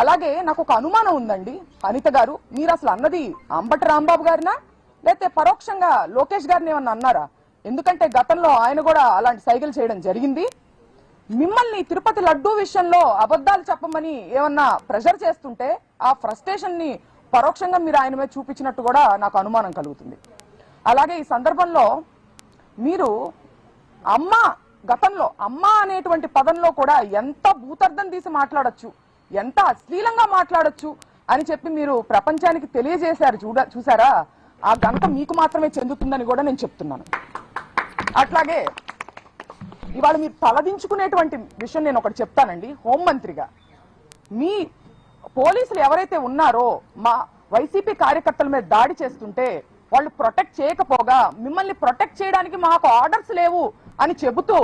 అలాగే నాకు ఒక అనుమానం ఉందండి అనిత గారు, మీరు అసలు అన్నది అంబటి రాంబాబు గారినా లేకపోతే పరోక్షంగా లోకేష్ గారిని ఏమన్నా అన్నారా? ఎందుకంటే గతంలో ఆయన కూడా అలాంటి సైకిల్ చేయడం జరిగింది. మిమ్మల్ని తిరుపతి లడ్డూ విషయంలో అబద్ధాలు చెప్పమని ఏమన్నా ప్రెషర్ చేస్తుంటే ఆ ఫ్రస్ట్రేషన్ ని పరోక్షంగా మీరు ఆయన మీద చూపించినట్టు కూడా నాకు అనుమానం కలుగుతుంది. అలాగే ఈ సందర్భంలో మీరు అమ్మ, గతంలో అమ్మ అనేటువంటి పదంలో కూడా ఎంత భూతర్థం తీసి మాట్లాడొచ్చు, ఎంత అశ్లీలంగా మాట్లాడొచ్చు అని చెప్పి మీరు ప్రపంచానికి తెలియజేశారు. చూసారా? ఆ ఘనత మీకు మాత్రమే చెందుతుందని కూడా నేను చెప్తున్నాను. అట్లాగే ఇవాళ మీరు తలదించుకునేటువంటి విషయం నేను ఒకటి చెప్తానండి. హోంమంత్రిగా మీ పోలీసులు ఎవరైతే ఉన్నారో మా వైసీపీ కార్యకర్తల మీద దాడి చేస్తుంటే వాళ్ళు ప్రొటెక్ట్ చేయకపోగా మిమ్మల్ని ప్రొటెక్ట్ చేయడానికి మాకు ఆర్డర్స్ లేవు అని చెబుతూ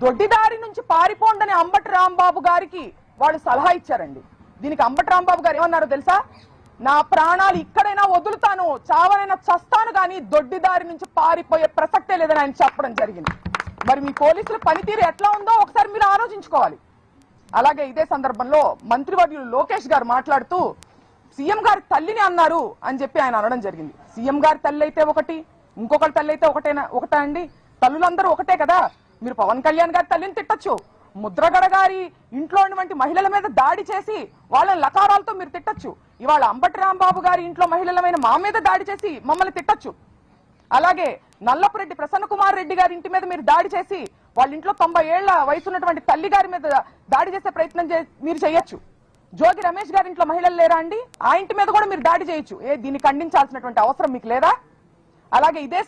దొడ్డిదారి నుంచి పారిపోండని అంబటి రాంబాబు గారికి వాళ్ళు సలహా ఇచ్చారండి. దీనికి అంబటి రాంబాబు గారు ఏమన్నారో తెలుసా? నా ప్రాణాలు ఇక్కడైనా వదులుతాను, చావనైనా చస్తాను, కానీ దొడ్డిదారి నుంచి పారిపోయే ప్రసక్తే లేదని ఆయన చెప్పడం జరిగింది. మరి మీ పోలీసుల పనితీరు ఎట్లా ఉందో ఒకసారి మీరు ఆలోచించుకోవాలి. అలాగే ఇదే సందర్భంలో మంత్రివర్యులు లోకేష్ గారు మాట్లాడుతూ సీఎం గారి తల్లిని అన్నారు అని చెప్పి ఆయన అనడం జరిగింది. సీఎం గారి తల్లి అయితే ఒకటి, ఇంకొకరి తల్లి అయితే ఒకటే అండి. తల్లులందరూ ఒకటే కదా. మీరు పవన్ కళ్యాణ్ గారి తల్లిని తిట్టచ్చు, ముద్రగడ గారి ఇంట్లో ఉన్నటువంటి మహిళల మీద దాడి చేసి వాళ్ళని లకారాలతో మీరు తిట్టచ్చు. ఇవాళ అంబటి రాంబాబు గారి ఇంట్లో మహిళలమైన మా మీద దాడి చేసి మమ్మల్ని తిట్టచ్చు. అలాగే నల్లపురెడ్డి ప్రసన్న కుమార్ రెడ్డి గారి ఇంటి మీద మీరు దాడి చేసి వాళ్ళ ఇంట్లో 90 ఏళ్ల వయసు ఉన్నటువంటి తల్లి గారి మీద దాడి చేసే ప్రయత్నం మీరు చేయొచ్చు. జోగి రమేష్ గారి ఇంట్లో మహిళలు లేరా అండి? ఆ ఇంటి మీద కూడా మీరు దాడి చేయొచ్చు. దీన్ని ఖండించాల్సినటువంటి అవసరం మీకు లేదా? అలాగే ఇదే